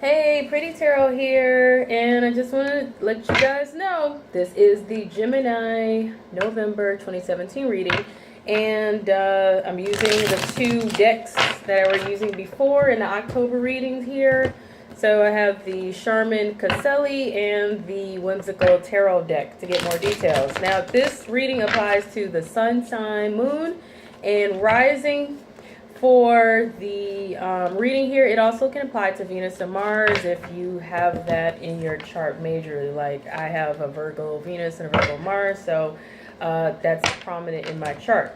Hey, Pretty Tarot here, and I just want to let you guys know this is the Gemini November 2017 reading, and I'm using the two decks that I were using before in the October readings here. So I have the Charmin Caselli and the Whimsical Tarot deck to get more details. Now, this reading applies to the Sun sign, Moon, and Rising. For the reading here, it also can apply to Venus and Mars if you have that in your chart majorly. Like I have a Virgo Venus and a Virgo Mars, so that's prominent in my chart.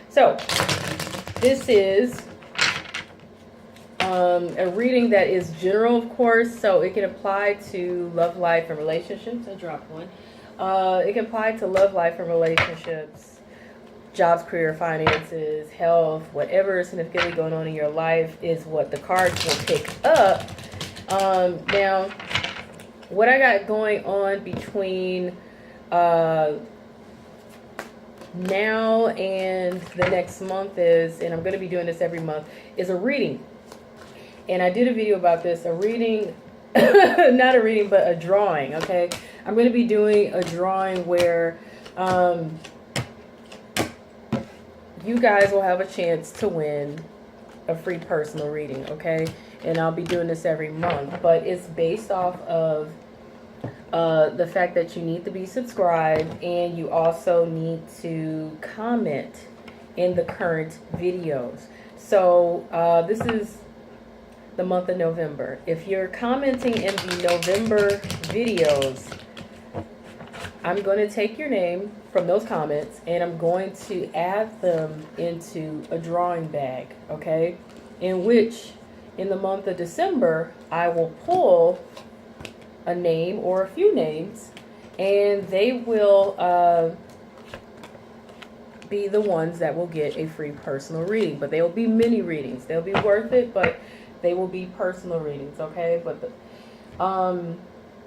So this is a reading that is general, of course, so it can apply to love life and relationships. I dropped one. It can apply to love life and relationships, jobs, career, finances, health, whatever is significantly going on in your life is what the cards will pick up. Now, what I got going on between now and the next month is, and I'm going to be doing this every month, is a reading. And I did a video about this, a reading, not a reading, but a drawing, okay? I'm going to be doing a drawing where you guys will have a chance to win a free personal reading, okay? And I'll be doing this every month, but it's based off of the fact that you need to be subscribed, and you also need to comment in the current videos. So this is the month of November. If you're commenting in the November videos, I'm going to take your name from those comments and I'm going to add them into a drawing bag, okay? In which, in the month of December, I will pull a name or a few names, and they will be the ones that will get a free personal reading. But they will be mini readings. They'll be worth it, but they will be personal readings, okay? But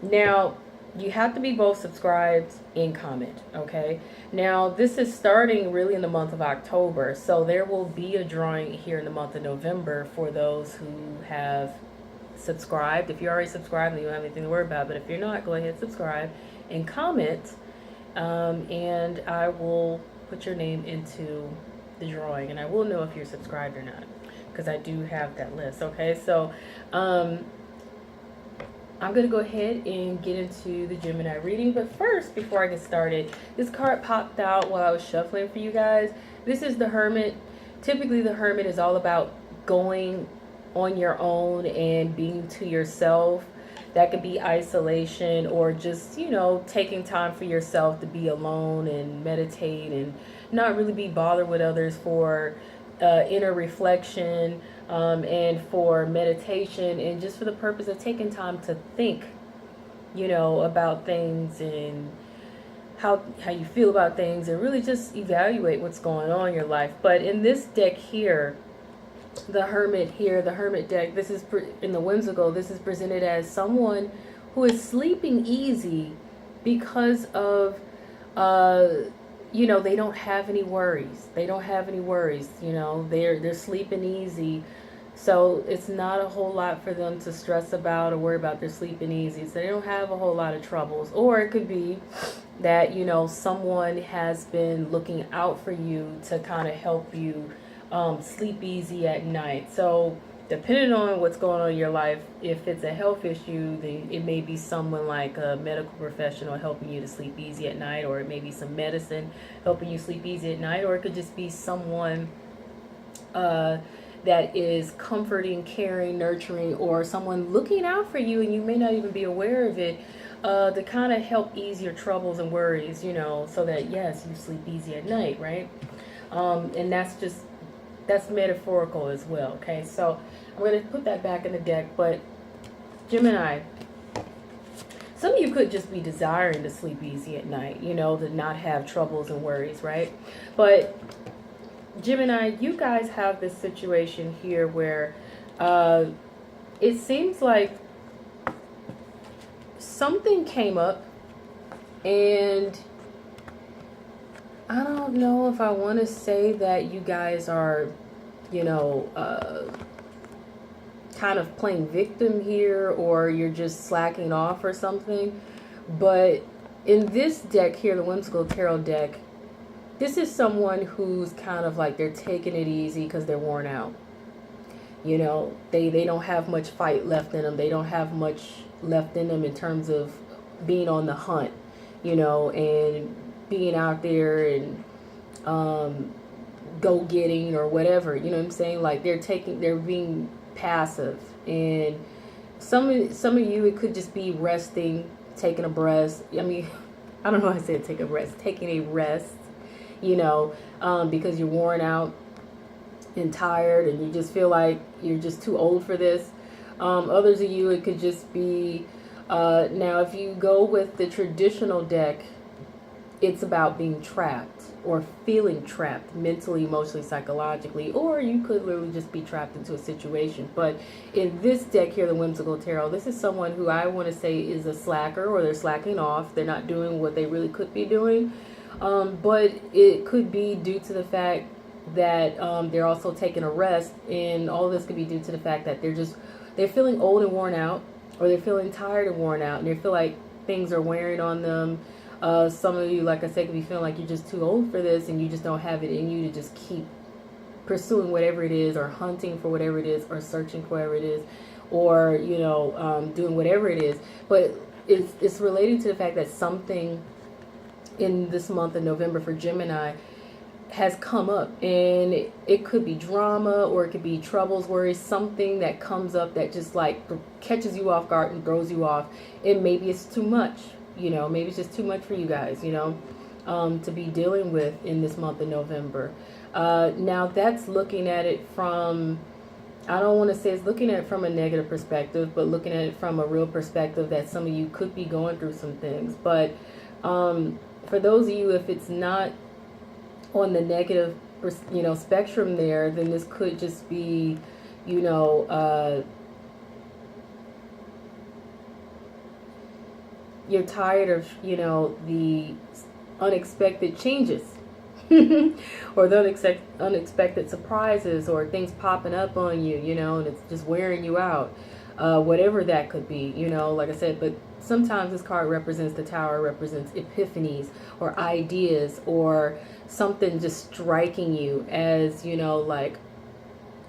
now, you have to be both subscribed and comment, okay? Now, this is starting really in the month of October, so there will be a drawing here in the month of November for those who have subscribed. If you're already subscribed, then you don't have anything to worry about, but if you're not, go ahead and subscribe and comment, and I will put your name into the drawing, and I will know if you're subscribed or not, because I do have that list, okay? So, I'm going to go ahead and get into the Gemini reading. But first, before I get started, this card popped out while I was shuffling for you guys. This is the Hermit. Typically, the Hermit is all about going on your own and being to yourself. That could be isolation or just, you know, taking time for yourself to be alone and meditate and not really be bothered with others for inner reflection. And for meditation, and just for the purpose of taking time to think, you know, about things and how you feel about things, and really just evaluate what's going on in your life. But in this deck here, the Hermit deck, this is in the Whimsical, this is presented as someone who is sleeping easy because of you know, they don't have any worries. They don't have any worries, you know, they're sleeping easy. So it's not a whole lot for them to stress about or worry about. They're sleeping easy. So they don't have a whole lot of troubles. Or it could be that, you know, someone has been looking out for you to kind of help you sleep easy at night. So depending on what's going on in your life, if it's a health issue, then it may be someone like a medical professional helping you to sleep easy at night, or it may be some medicine helping you sleep easy at night, or it could just be someone that is comforting, caring, nurturing, or someone looking out for you and you may not even be aware of it, to kind of help ease your troubles and worries, you know, so that, yes, you sleep easy at night, right? And that's metaphorical as well, okay? So I'm going to put that back in the deck. But Gemini, some of you could just be desiring to sleep easy at night, you know, to not have troubles and worries, right? But Gemini, you guys have this situation here where it seems like something came up, and I don't know if I want to say that you guys are, you know, kind of playing victim here, or you're just slacking off or something. But in this deck here, the Whimsical Tarot deck, this is someone who's kind of like they're taking it easy because they're worn out. You know, they don't have much fight left in them. They don't have much left in them in terms of being on the hunt, you know, and being out there and go getting or whatever. You know what I'm saying? Like they're being passive. And some of you, it could just be resting, taking a breath. I mean, I don't know why I said take a rest, taking a rest, you know, because you're worn out and tired and you just feel like you're just too old for this. Others of you, it could just be, now if you go with the traditional deck, it's about being trapped or feeling trapped mentally, emotionally, psychologically, or you could literally just be trapped into a situation. But in this deck here, the Whimsical Tarot, this is someone who I want to say is a slacker, or they're slacking off. They're not doing what they really could be doing. But it could be due to the fact that they're also taking a rest, and all this could be due to the fact that they're feeling old and worn out, or they're feeling tired and worn out, and they feel like things are wearing on them. Some of you, like I said, could be feeling like you're just too old for this, and you just don't have it in you to just keep pursuing whatever it is, or hunting for whatever it is, or searching for whatever it is, or, you know, doing whatever it is. But it's related to the fact that something in this month of November for Gemini has come up, and it could be drama, or it could be troubles, worries, something that comes up that just like catches you off guard and throws you off. And maybe it's too much, you know, maybe it's just too much for you guys, you know, to be dealing with in this month of November. Now that's looking at it from, I don't want to say it's looking at it from a negative perspective, but looking at it from a real perspective that some of you could be going through some things. But for those of you, if it's not on the negative, you know, spectrum there, then this could just be, you know, you're tired of, you know, the unexpected changes or the unexpected surprises, or things popping up on you, you know, and it's just wearing you out, whatever that could be, you know, like I said. But sometimes this card represents, the Tower represents epiphanies or ideas, or something just striking you as, you know, like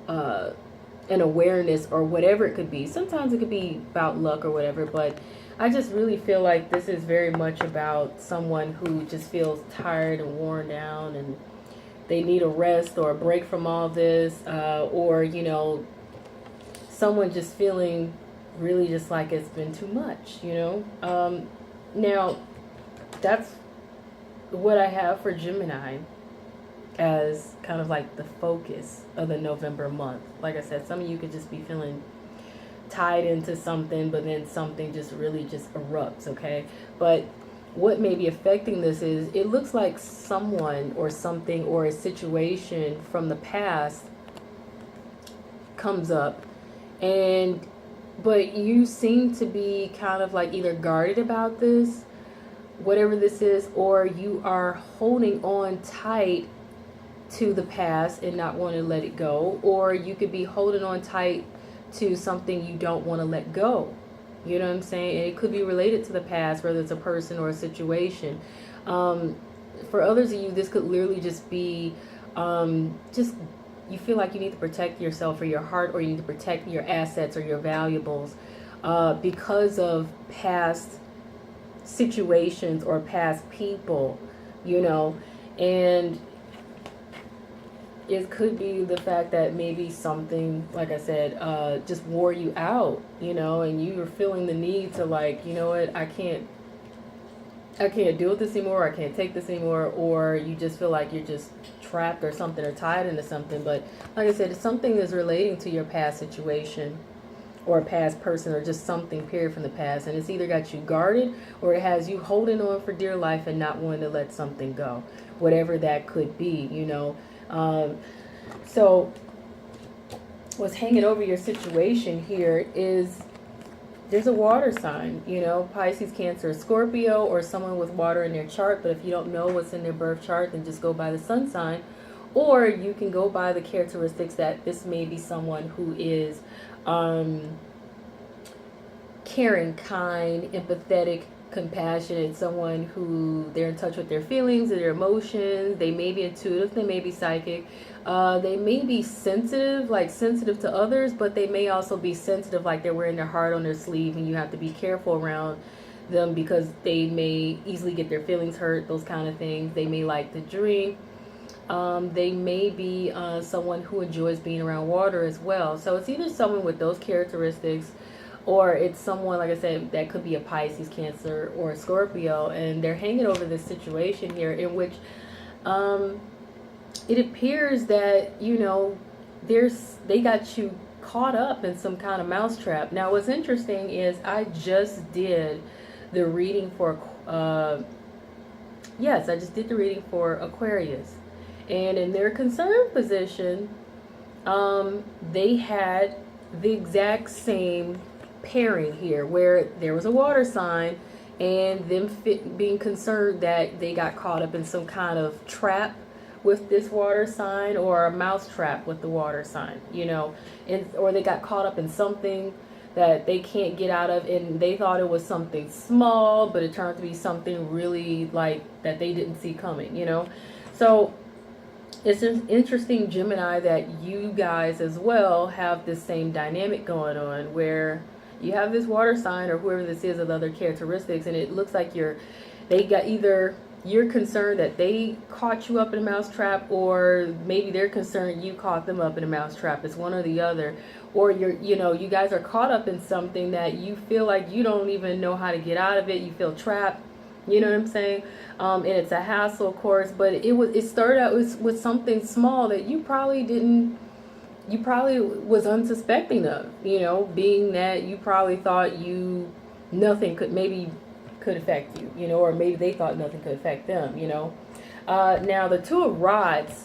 an awareness or whatever it could be. Sometimes it could be about luck or whatever, but I just really feel like this is very much about someone who just feels tired and worn down, and they need a rest or a break from all this, or, you know, someone just feeling really just like it's been too much, you know. Now, that's what I have for Gemini as kind of like the focus of the November month. Like I said, some of you could just be feeling tied into something, but then something just really just erupts, okay? But what may be affecting this is, it looks like someone or something or a situation from the past comes up, but you seem to be kind of like either guarded about this, whatever this is, or you are holding on tight to the past and not wanting to let it go, or you could be holding on tight to something you don't want to let go. You know what I'm saying? And it could be related to the past, whether it's a person or a situation. For others of you, this could literally just be just, you feel like you need to protect yourself or your heart, or you need to protect your assets or your valuables because of past situations or past people, you know. And it could be the fact that maybe something, like I said, just wore you out, you know, and you were feeling the need to, like, you know what, I can't deal with this anymore, I can't take this anymore, or you just feel like you're just trapped or something, or tied into something. But like I said, it's something that's relating to your past situation or a past person, or just something period from the past, and it's either got you guarded, or it has you holding on for dear life and not wanting to let something go, whatever that could be, you know. So what's hanging over your situation here is, there's a water sign, you know, Pisces, Cancer, Scorpio, or someone with water in their chart. But if you don't know what's in their birth chart, then just go by the sun sign, or you can go by the characteristics that this may be someone who is caring, kind, empathetic, compassionate, someone who they're in touch with their feelings and their emotions. They may be intuitive, they may be psychic, they may be sensitive, like sensitive to others, but they may also be sensitive, like they're wearing their heart on their sleeve, and you have to be careful around them because they may easily get their feelings hurt, those kind of things. They may like to drink. They may be someone who enjoys being around water as well. So it's either someone with those characteristics, or it's someone, like I said, that could be a Pisces, Cancer, or a Scorpio, and they're hanging over this situation here in which it appears that, you know, they got you caught up in some kind of mousetrap. Now, what's interesting is I just did the reading for, yes, I just did the reading for Aquarius. And in their concerned position, they had the exact same pairing here, where there was a water sign and them being concerned that they got caught up in some kind of trap with this water sign, or a mouse trap with the water sign, you know, or they got caught up in something that they can't get out of, and they thought it was something small, but it turned out to be something really like that they didn't see coming, you know. So it's just interesting, Gemini, that you guys as well have this same dynamic going on, where you have this water sign or whoever this is of other characteristics, and it looks like you're concerned that they caught you up in a mouse trap, or maybe they're concerned you caught them up in a mouse trap. It's one or the other. Or you guys are caught up in something that you feel like you don't even know how to get out of it. You feel trapped. You know what I'm saying? And it's a hassle, of course, but it started out with something small that you probably was unsuspecting of, you know, being that you probably thought nothing could affect you, you know, or maybe they thought nothing could affect them, you know. Now the Two of Rods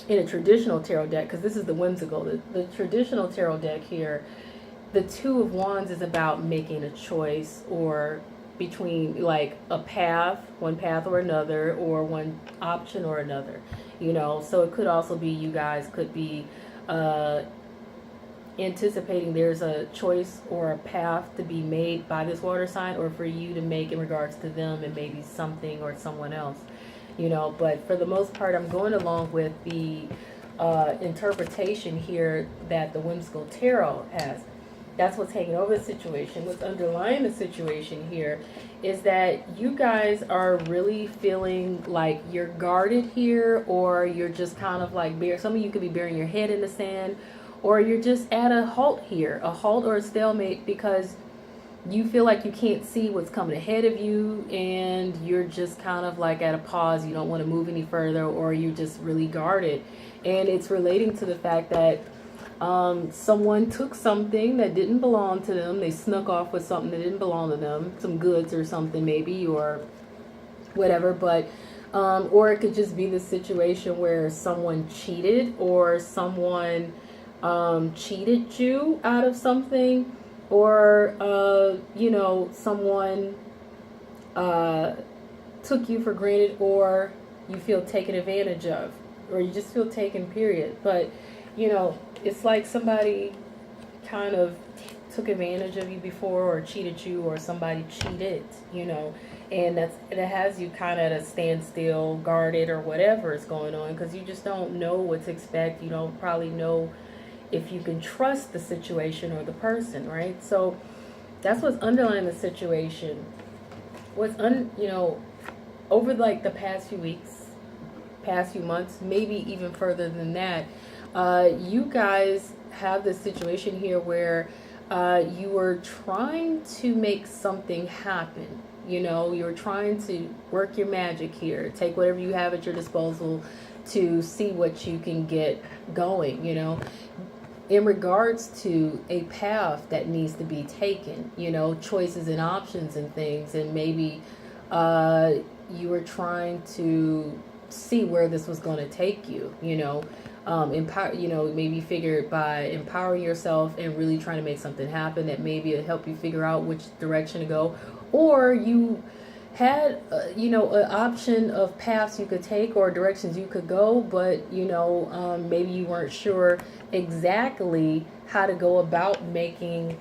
in a traditional tarot deck, because this is the whimsical, the traditional tarot deck here, the Two of Wands is about making a choice, or between like one path or another, or one option or another, you know. So it could also be you guys could be anticipating there's a choice or a path to be made by this water sign, or for you to make in regards to them and maybe something or someone else, you know. But for the most part, I'm going along with the interpretation here that the whimsical tarot has. That's what's hanging over the situation. What's underlying the situation here is that you guys are really feeling like you're guarded here, or you're just kind of like some of you could be burying your head in the sand, or you're just at a halt here, a halt or a stalemate, because you feel like you can't see what's coming ahead of you, and you're just kind of like at a pause. You don't want to move any further, or you're just really guarded. And it's relating to the fact that someone took something that didn't belong to them. They snuck off with something that didn't belong to them, some goods or something maybe, or whatever. But or it could just be the situation where someone cheated, or someone cheated you out of something, or you know, someone took you for granted, or you feel taken advantage of, or you just feel taken, period. But you know, it's like somebody kind of took advantage of you before, or cheated you, or somebody cheated, you know, and that has you kind of at a standstill, guarded, or whatever is going on, because you just don't know what to expect. You don't probably know if you can trust the situation or the person, right? So that's what's underlying the situation. You know, over like the past few weeks, past few months, maybe even further than that, you guys have this situation here where you were trying to make something happen. You know, you're trying to work your magic here, take whatever you have at your disposal to see what you can get going, you know, in regards to a path that needs to be taken, you know, choices and options and things. And maybe you were trying to see where this was going to take you, you know, empower, you know, maybe figure by empowering yourself and really trying to make something happen, that maybe it'll help you figure out which direction to go. Or you had you know, an option of paths you could take or directions you could go, but you know, maybe you weren't sure exactly how to go about making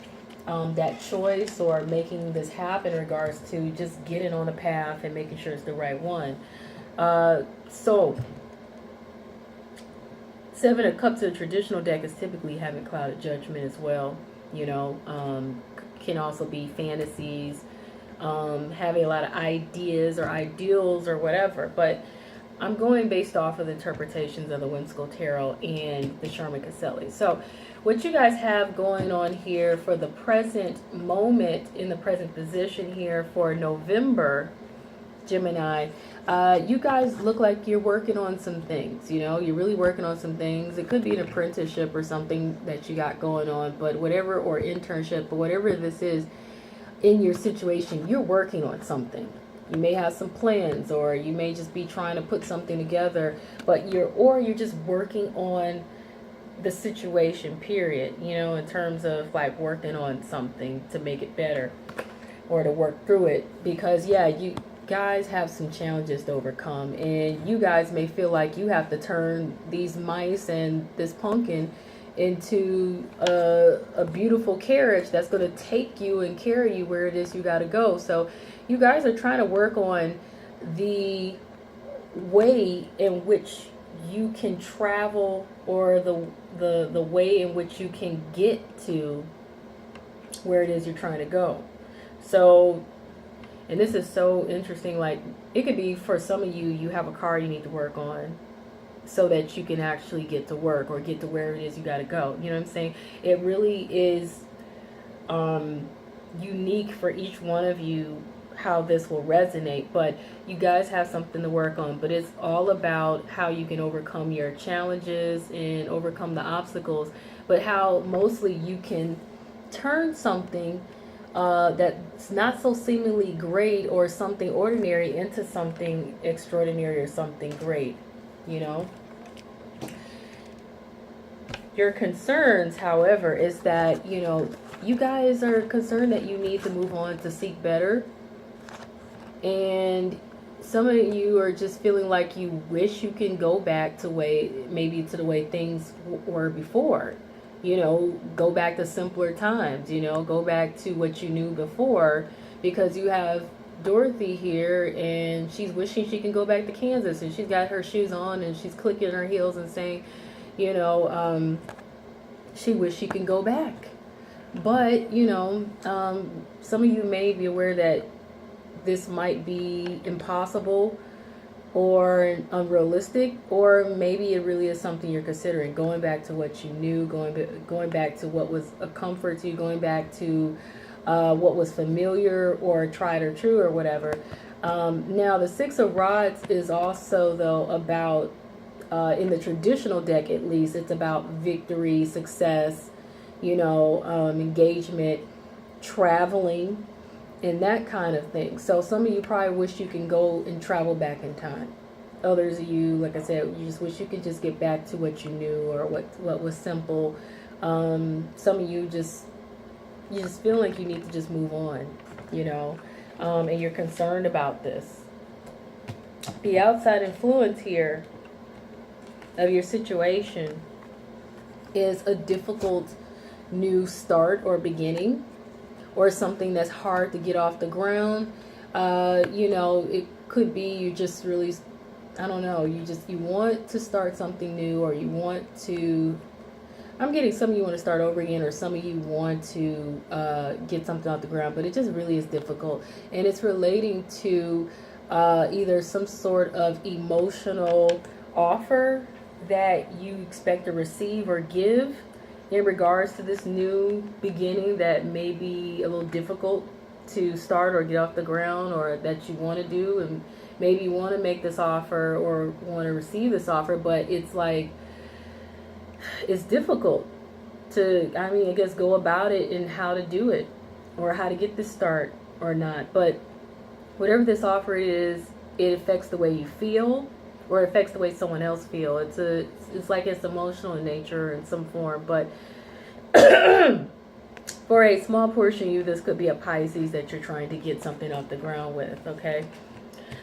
that choice or making this happen in regards to just getting on a path and making sure it's the right one. So Seven of Cups in the traditional deck is typically having clouded judgment as well. You know, can also be fantasies, having a lot of ideas or ideals or whatever. But I'm going based off of the interpretations of the Whimsical Tarot and the Sherman Caselli. So what you guys have going on here for the present moment, in the present position here for November, Gemini, you guys look like you're working on some things. You know, you're really working on some things. It could be an apprenticeship or something that you got going on, but whatever, or internship, or whatever this is in your situation, you're working on something. You may have some plans, or you may just be trying to put something together, but you're just working on the situation, period, you know, in terms of like working on something to make it better or to work through it. Because yeah, you guys have some challenges to overcome, and you guys may feel like you have to turn these mice and this pumpkin into a beautiful carriage that's going to take you and carry you where it is you got to go. So you guys are trying to work on the way in which you can travel, or the way in which you can get to where it is you're trying to go. So, and this is so interesting, like it could be for some of you, you have a car you need to work on so that you can actually get to work or get to where it is you got to go. You know what I'm saying? It really is unique for each one of you how this will resonate, but you guys have something to work on. But it's all about how you can overcome your challenges and overcome the obstacles, but how mostly you can turn something that's not so seemingly great or something ordinary into something extraordinary or something great, you know. Your concerns, however, is that, you know, you guys are concerned that you need to move on to seek better. And some of you are just feeling like you wish you can go back to maybe to the way things were before. You know, go back to simpler times, you know, go back to what you knew before, because you have Dorothy here and she's wishing she can go back to Kansas, and she's got her shoes on and she's clicking her heels and saying, you know, she wish she can go back. But, you know, some of you may be aware that this might be impossible or unrealistic, or maybe it really is something you're considering, going back to what you knew, going back to what was a comfort to you, going back to what was familiar or tried or true or whatever. Now the Six of Rods is also, though, about in the traditional deck, at least, it's about victory, success, you know, engagement, traveling, and that kind of thing. So some of you probably wish you can go and travel back in time. Others of you, like I said, you just wish you could just get back to what you knew or what was simple. Some of you just feel like you need to just move on, you know, and you're concerned about this. The outside influence here of your situation is a difficult new start or beginning, or something that's hard to get off the ground. You know, it could be you just really, I don't know, you want to start something new, or you want to, I'm getting some of you want to start over again, or some of you want to get something off the ground, but it just really is difficult. And it's relating to either some sort of emotional offer that you expect to receive or give in regards to this new beginning that may be a little difficult to start or get off the ground, or that you want to do, and maybe you want to make this offer or want to receive this offer, but it's like, it's difficult to, I mean, I guess, go about it and how to do it, or how to get this start or not. But whatever this offer is, it affects the way you feel, or it affects the way someone else feels. It's like it's emotional in nature in some form. But For a small portion of you, this could be a Pisces that you're trying to get something off the ground with, okay?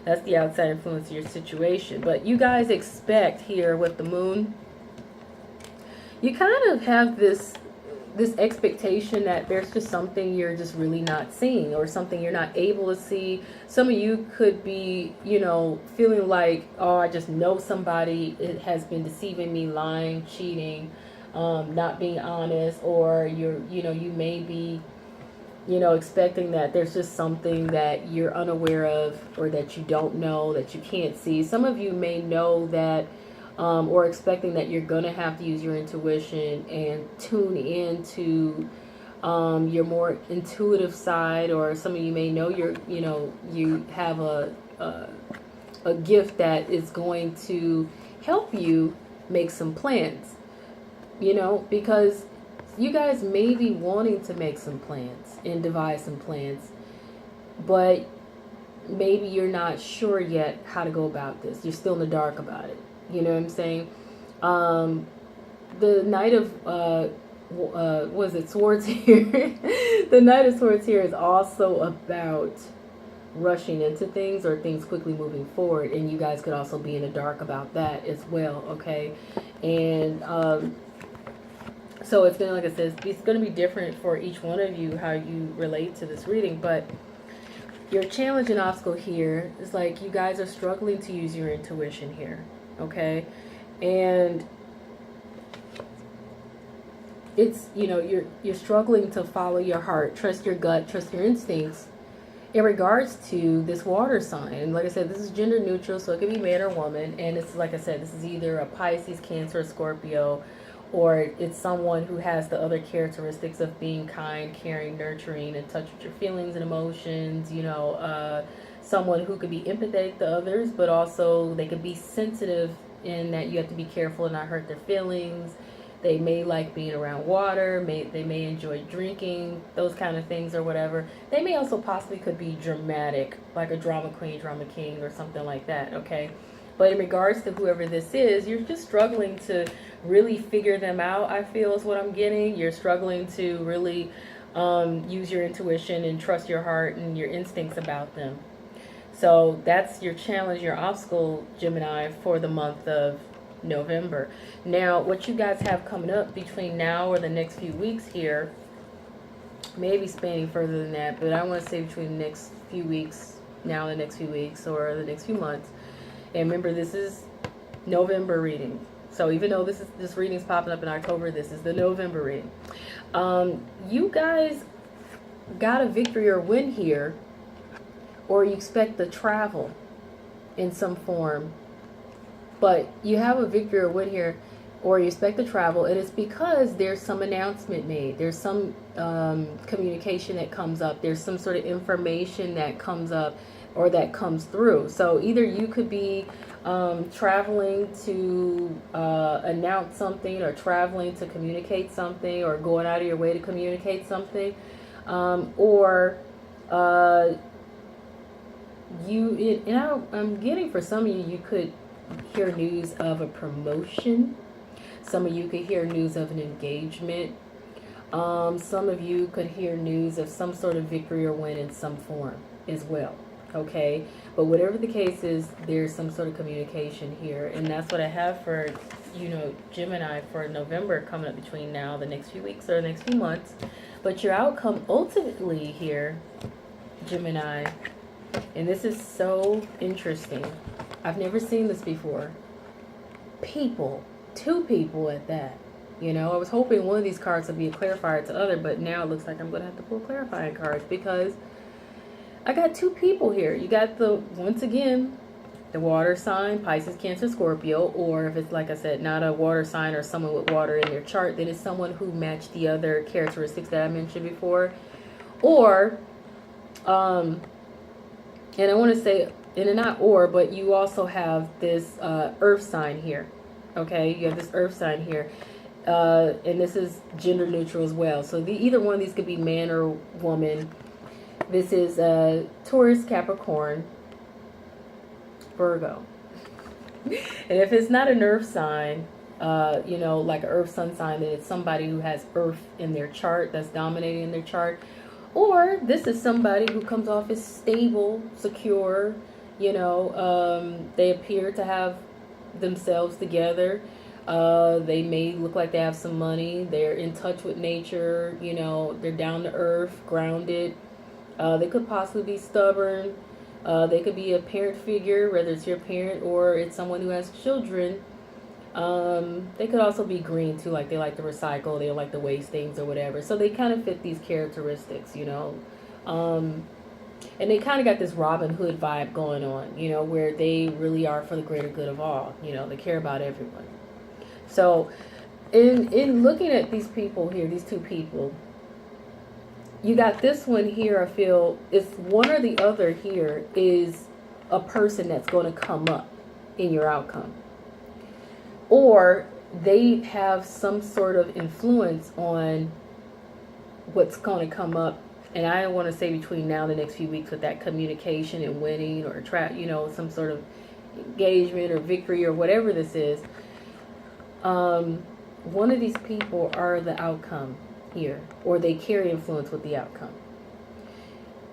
That's the outside influence of your situation. But you guys expect here with the moon, you kind of have this expectation that there's just something you're just really not seeing, or something you're not able to see. Some of you could be, you know, feeling like, oh, I just know somebody it has been deceiving me, lying, cheating, not being honest, or you may be, you know, expecting that there's just something that you're unaware of, or that you don't know, that you can't see. Some of you may know that, or expecting that you're going to have to use your intuition and tune into your more intuitive side, or some of you may know you have a gift that is going to help you make some plans, you know, because you guys may be wanting to make some plans and devise some plans, but maybe you're not sure yet how to go about this. You're still in the dark about it. You know what I'm saying? The Knight of was it Swords here? The Knight of Swords here is also about rushing into things, or things quickly moving forward, and you guys could also be in the dark about that as well. Okay, and so it's gonna, like I said, it's gonna be different for each one of you how you relate to this reading, but your challenge and obstacle here is like you guys are struggling to use your intuition here. Okay, and it's, you know, you're struggling to follow your heart, trust your gut, trust your instincts in regards to this water sign. And like I said, this is gender neutral, so it could be man or woman, and it's, like I said, this is either a Pisces, Cancer, Scorpio, or it's someone who has the other characteristics of being kind, caring, nurturing, in touch with your feelings and emotions, you know, someone who could be empathetic to others, but also they could be sensitive in that you have to be careful and not hurt their feelings. They may like being around water, they may enjoy drinking, those kind of things or whatever. They may also possibly could be dramatic, like a drama queen, drama king, or something like that, okay? But in regards to whoever this is, you're just struggling to really figure them out, I feel is what I'm getting. You're struggling to really use your intuition and trust your heart and your instincts about them. So that's your challenge, your obstacle, Gemini, for the month of November. Now, what you guys have coming up between now or the next few weeks here, maybe spanning further than that, but I want to say between the next few weeks, now the next few weeks, or the next few months. And remember, this is November reading. So even though this reading is popping up in October, this is the November reading. You guys got a victory or win here, or you expect to travel in some form, but you have a victory or win here, or you expect to travel, and it's because there's some announcement made, there's some communication that comes up, there's some sort of information that comes up or that comes through. So either you could be traveling to announce something, or traveling to communicate something, or going out of your way to communicate something, or I'm getting for some of you, you could hear news of a promotion. Some of you could hear news of an engagement. Some of you could hear news of some sort of victory or win in some form as well. Okay, but whatever the case is, there's some sort of communication here, and that's what I have for, you know, Gemini for November coming up between now, the next few weeks, or the next few months. But your outcome ultimately here, Gemini, and this is so interesting, I've never seen this before. People, two people at that. You know, I was hoping one of these cards would be a clarifier to other, but now it looks like I'm going to have to pull clarifying cards, because I got two people here. You got once again, the water sign, Pisces, Cancer, Scorpio, or if it's, like I said, not a water sign or someone with water in their chart, then it's someone who matched the other characteristics that I mentioned before. Or, and I want to say, and not or, but you also have this earth sign here. Okay, you have this earth sign here. And this is gender neutral as well. So either one of these could be man or woman. This is Taurus, Capricorn, Virgo. And if it's not an earth sign, you know, like an earth sun sign, that it's somebody who has earth in their chart, that's dominating in their chart. Or this is somebody who comes off as stable, secure, you know, they appear to have themselves together. They may look like they have some money. They're in touch with nature, you know, they're down to earth, grounded. They could possibly be stubborn. They could be a parent figure, whether it's your parent or it's someone who has children. They could also be green too, like they like to recycle, they like to waste things or whatever. So they kind of fit these characteristics, you know. And they kind of got this Robin Hood vibe going on, you know, where they really are for the greater good of all. You know, they care about everyone. So in looking at these people here, these two people, you got this one here, I feel, it's one or the other here is a person that's going to come up in your outcome. Or they have some sort of influence on what's going to come up. And I want to say between now and the next few weeks with that communication and winning or you know, some sort of engagement or victory or whatever this is. One of these people are the outcome here, or they carry influence with the outcome.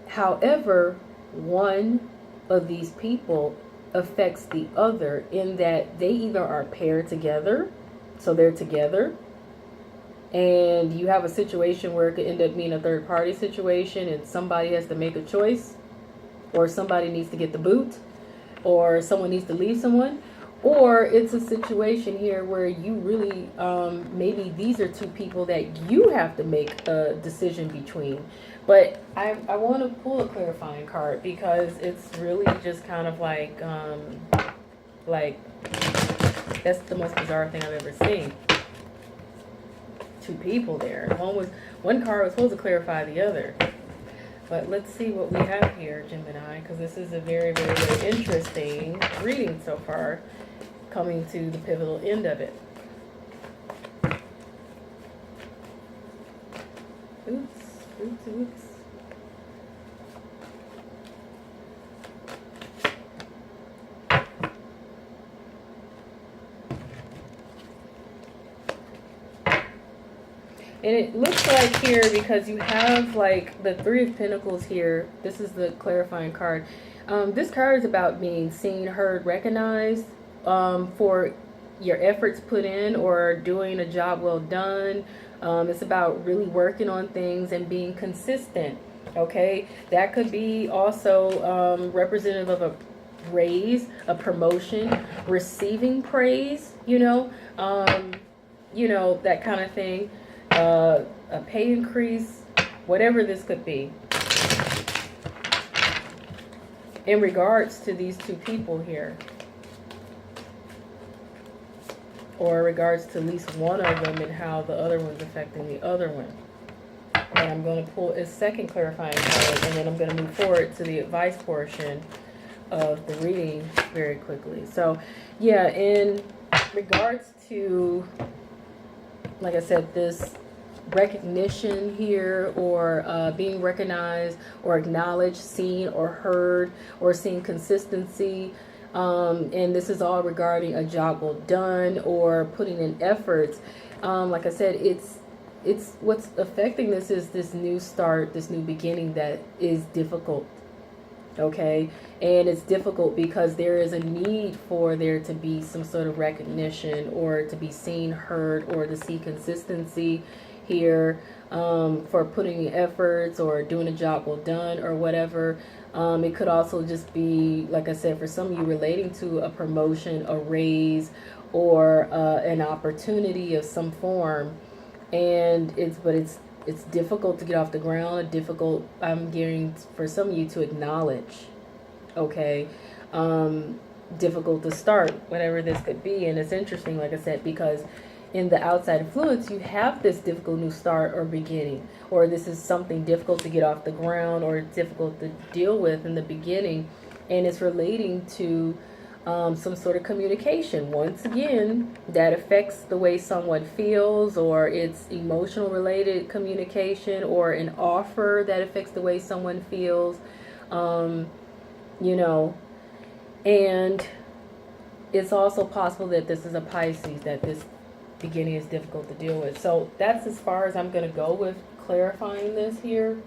However, one of these people affects the other in that they either are paired together, so they're together, and you have a situation where it could end up being a third party situation and somebody has to make a choice, or somebody needs to get the boot, or someone needs to leave someone. Or it's a situation here where you really, maybe these are two people that you have to make a decision between. But I want to pull a clarifying card because it's really just kind of like that's the most bizarre thing I've ever seen. Two people there. One card was supposed to clarify the other. But let's see what we have here, Gemini, because this is a very, very, very interesting reading so far, coming to the pivotal end of it. Oops. And it looks like here, because you have like the Three of Pentacles here, this is the clarifying card. This card is about being seen, heard, recognized for your efforts put in or doing a job well done. It's about really working on things and being consistent. Okay, that could be also representative of a raise, a promotion, receiving praise, you know, that kind of thing. A pay increase, whatever this could be. In regards to these two people here, or in regards to at least one of them and how the other one's affecting the other one. And I'm going to pull a second clarifying card, and then I'm going to move forward to the advice portion of the reading very quickly. So, yeah, in regards to, like I said, this recognition here, or being recognized or acknowledged, seen or heard, or seeing consistency, and this is all regarding a job well done or putting in efforts. Like I said, it's what's affecting this is this new start, this new beginning that is difficult. Okay, and it's difficult because there is a need for there to be some sort of recognition, or to be seen, heard, or to see consistency here, for putting in efforts or doing a job well done or whatever. It could also just be, like I said, for some of you, relating to a promotion, a raise, or an opportunity of some form. And it's difficult to get off the ground, difficult, I'm gearing for some of you to acknowledge, okay? Difficult to start, whatever this could be. And it's interesting, like I said, because in the outside influence, you have this difficult new start or beginning, or this is something difficult to get off the ground or difficult to deal with in the beginning, and it's relating to some sort of communication, once again, that affects the way someone feels, or it's emotional related communication, or an offer that affects the way someone feels, and it's also possible that this is a Pisces, that this beginning is difficult to deal with. So that's as far as I'm going to go with clarifying this here.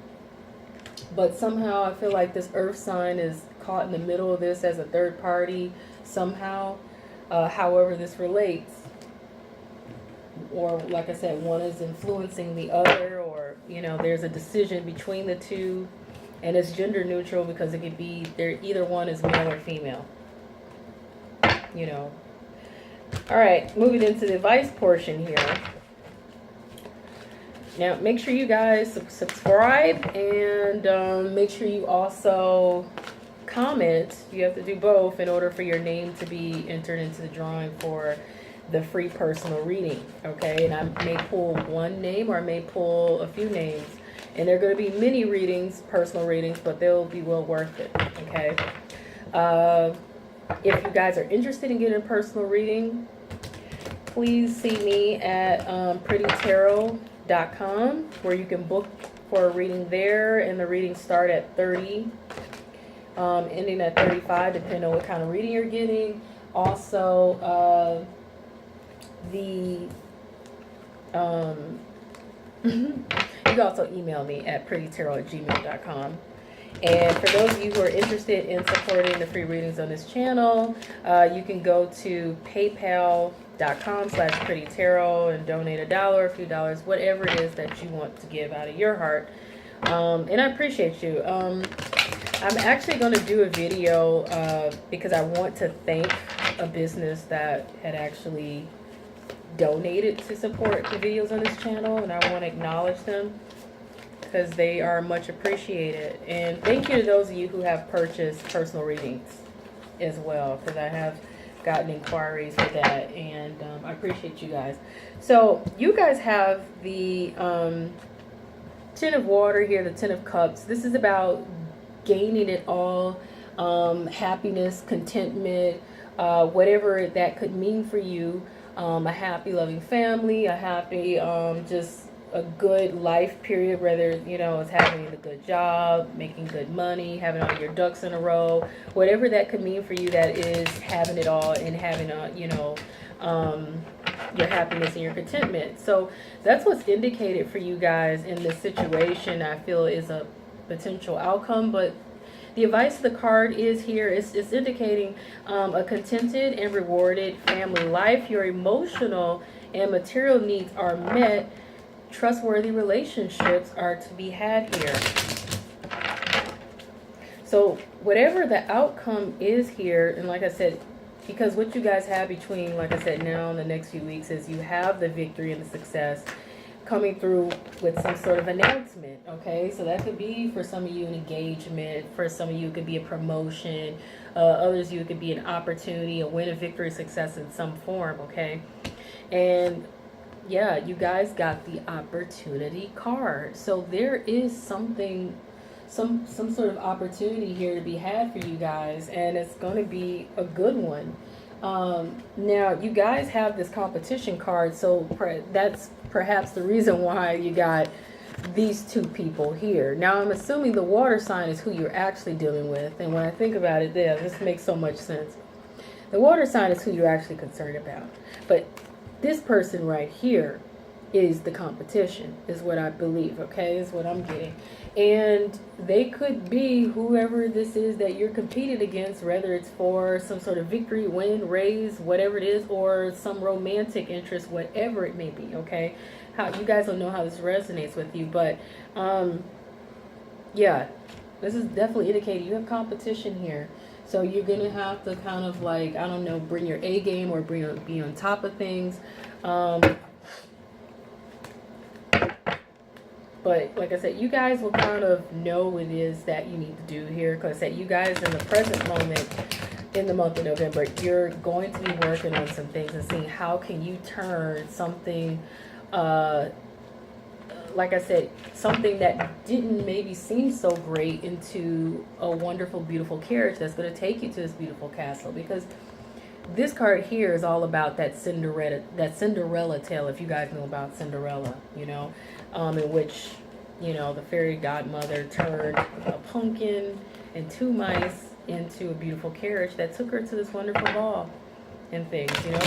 But somehow I feel like this earth sign is caught in the middle of this as a third party somehow, however this relates. Or like I said, one is influencing the other, or, you know, there's a decision between the two, and it's gender neutral because it could be there, either one is male or female, you know. All right, moving into the advice portion here. Now, make sure you guys subscribe, and make sure you also comment. You have to do both in order for your name to be entered into the drawing for the free personal reading, okay? And I may pull one name, or I may pull a few names, and they're going to be mini readings, personal readings, but they'll be well worth it, okay? If you guys are interested in getting a personal reading, please see me at prettytarot.com, where you can book for a reading there, and the readings start at $30, ending at $35, depending on what kind of reading you're getting. Also, you can also email me at prettytarot@gmail.com. And for those of you who are interested in supporting the free readings on this channel, you can go to paypal.com/prettytarot and donate $1, a few dollars, whatever it is that you want to give out of your heart. And I appreciate you. I'm actually going to do a video because I want to thank a business that had actually donated to support the videos on this channel, and I want to acknowledge them because they are much appreciated. And thank you to those of you who have purchased personal readings as well, because I have gotten inquiries for that, and I appreciate you guys. So you guys have the Ten of Water here, the Ten of Cups. This is about gaining it all, happiness, contentment, whatever that could mean for you. A happy, loving family, a happy, just a good life period, whether, you know, it's having a good job, making good money, having all your ducks in a row, whatever that could mean for you, that is having it all and having a, you know, your happiness and your contentment. So that's what's indicated for you guys in this situation. I feel is a potential outcome, but the advice of the card is here. It's indicating a contented and rewarded family life. Your emotional and material needs are met. Trustworthy relationships are to be had here. So whatever the outcome is here, and like I said, because what you guys have between, like I said, now and the next few weeks is you have the victory and the success coming through with some sort of announcement, okay? So that could be, for some of you, an engagement. For some of you, it could be a promotion. Others of you, it could be an opportunity, a win, a victory, success in some form, okay? And yeah, you guys got the opportunity card. So there is something, some sort of opportunity here to be had for you guys, and it's going to be a good one. Now, you guys have this competition card, so that's perhaps the reason why you got these two people here. Now, I'm assuming the water sign is who you're actually dealing with, and when I think about it, yeah, this makes so much sense. The water sign is who you're actually concerned about, but this person right here is the competition, is what I believe, okay, is what I'm getting. And they could be whoever this is that you're competing against, whether it's for some sort of victory, win, raise, whatever it is, or some romantic interest, whatever it may be, okay? How you guys don't know how this resonates with you, but yeah, this is definitely indicating you have competition here. So you're going to have to kind of, like, I don't know, bring your A game or be on top of things. But like I said, you guys will kind of know what it is that you need to do here. Because I said, you guys in the present moment, in the month of November, you're going to be working on some things and seeing how can you turn something, like I said, something that didn't maybe seem so great into a wonderful, beautiful carriage that's going to take you to this beautiful castle. Because this card here is all about that Cinderella tale, if you guys know about Cinderella, you know, in which, you know, the fairy godmother turned a pumpkin and two mice into a beautiful carriage that took her to this wonderful ball and things, you know.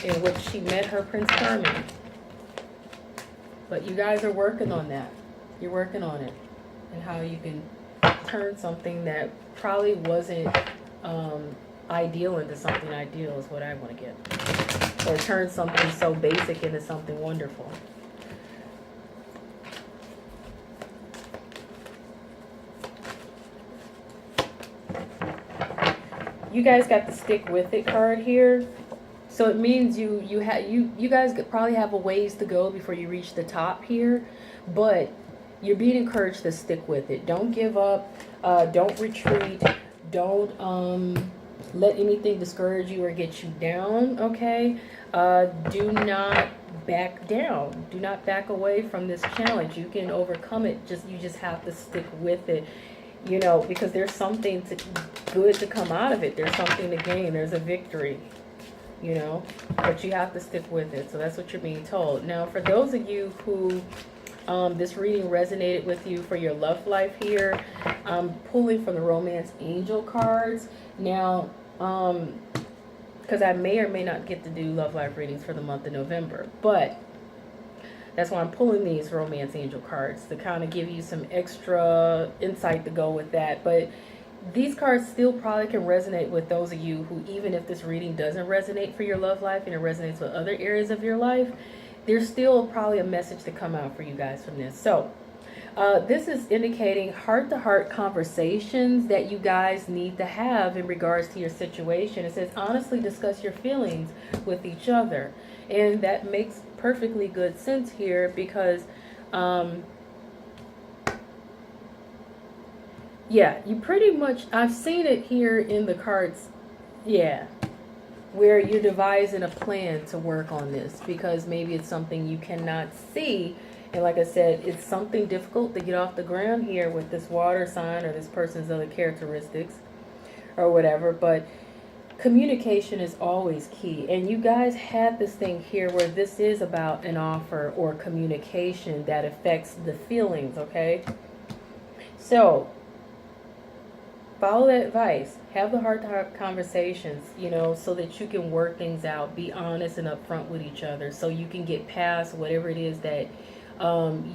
in which she met her Prince Hermit. But you guys are working on that. You're working on it. And how you can turn something that probably wasn't ideal into something ideal is what I want to get. Or turn something so basic into something wonderful. You guys got the stick with it card here. So it means you guys probably have a ways to go before you reach the top here, but you're being encouraged to stick with it. Don't give up. Don't retreat. Don't let anything discourage you or get you down. Okay. Do not back down. Do not back away from this challenge. You can overcome it. You just have to stick with it. You know, because there's something good to come out of it. There's something to gain. There's a victory, you know, but you have to stick with it. So that's what you're being told. Now, for those of you who this reading resonated with you for your love life here, I'm pulling from the Romance Angel cards. Now, because I may or may not get to do love life readings for the month of November, but that's why I'm pulling these Romance Angel cards to kind of give you some extra insight to go with that. But these cards still probably can resonate with those of you who, even if this reading doesn't resonate for your love life and it resonates with other areas of your life, there's still probably a message to come out for you guys from this. So this is indicating heart-to-heart conversations that you guys need to have in regards to your situation. It says honestly discuss your feelings with each other. And that makes perfectly good sense here because yeah, you pretty much, I've seen it here in the cards, yeah, where you're devising a plan to work on this because maybe it's something you cannot see. And like I said, it's something difficult to get off the ground here with this water sign or this person's other characteristics or whatever, but communication is always key. And you guys had this thing here where this is about an offer or communication that affects the feelings, okay? So follow that advice. Have the heart-to-heart conversations, you know, so that you can work things out. Be honest and upfront with each other so you can get past whatever it is that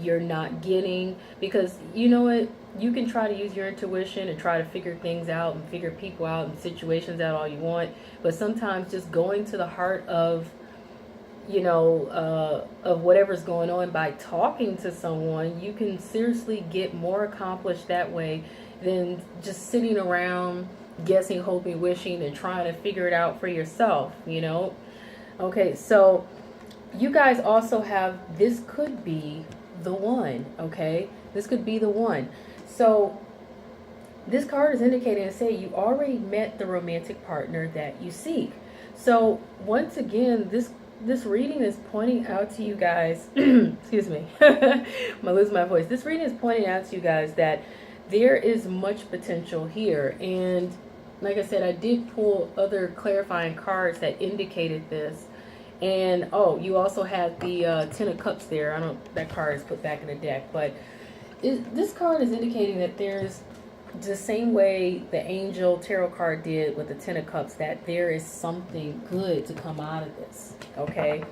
you're not getting. Because you know what? You can try to use your intuition and try to figure things out and figure people out and situations out all you want. But sometimes just going to the heart of, you know, of whatever's going on by talking to someone, you can seriously get more accomplished that way than just sitting around guessing, hoping, wishing, and trying to figure it out for yourself, you know. Okay, so you guys also have, this could be the one, okay? This could be the one. So this card is indicating to say you already met the romantic partner that you seek. So once again, this reading is pointing out to you guys, excuse me, I'm gonna lose my voice. This reading is pointing out to you guys that there is much potential here. And like I said, I did pull other clarifying cards that indicated this. And oh, you also had the Ten of Cups there. I don't, that card is put back in the deck, but this card is indicating that there's the same way the Angel Tarot card did with the Ten of Cups, that there is something good to come out of this, okay?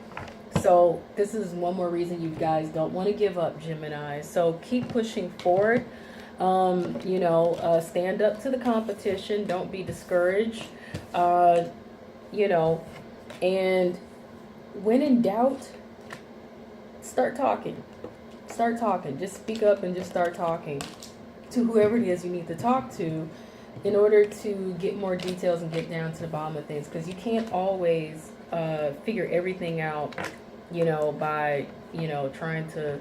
So this is one more reason you guys don't want to give up, Gemini. So keep pushing forward. You know, stand up to the competition. Don't be discouraged. You know, and when in doubt, start talking. Start talking. Just speak up and just start talking to whoever it is you need to talk to in order to get more details and get down to the bottom of things. Because you can't always figure everything out, you know, by, you know, trying to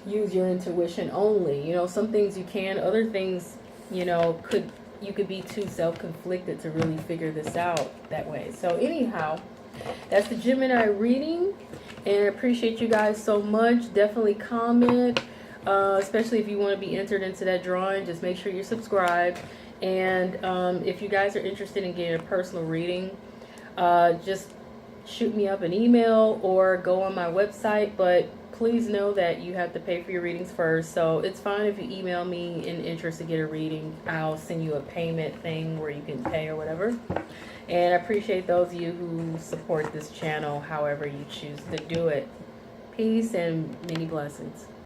use your intuition only. You know, some things you can, other things, you know, you could be too self-conflicted to really figure this out that way. So anyhow, that's the Gemini reading, and I appreciate you guys so much. Definitely comment, especially if you want to be entered into that drawing. Just make sure you're subscribed. And if you guys are interested in getting a personal reading, just shoot me up an email or go on my website. But please know that you have to pay for your readings first. So it's fine if you email me in interest to get a reading. I'll send you a payment thing where you can pay or whatever. And I appreciate those of you who support this channel however you choose to do it. Peace and many blessings.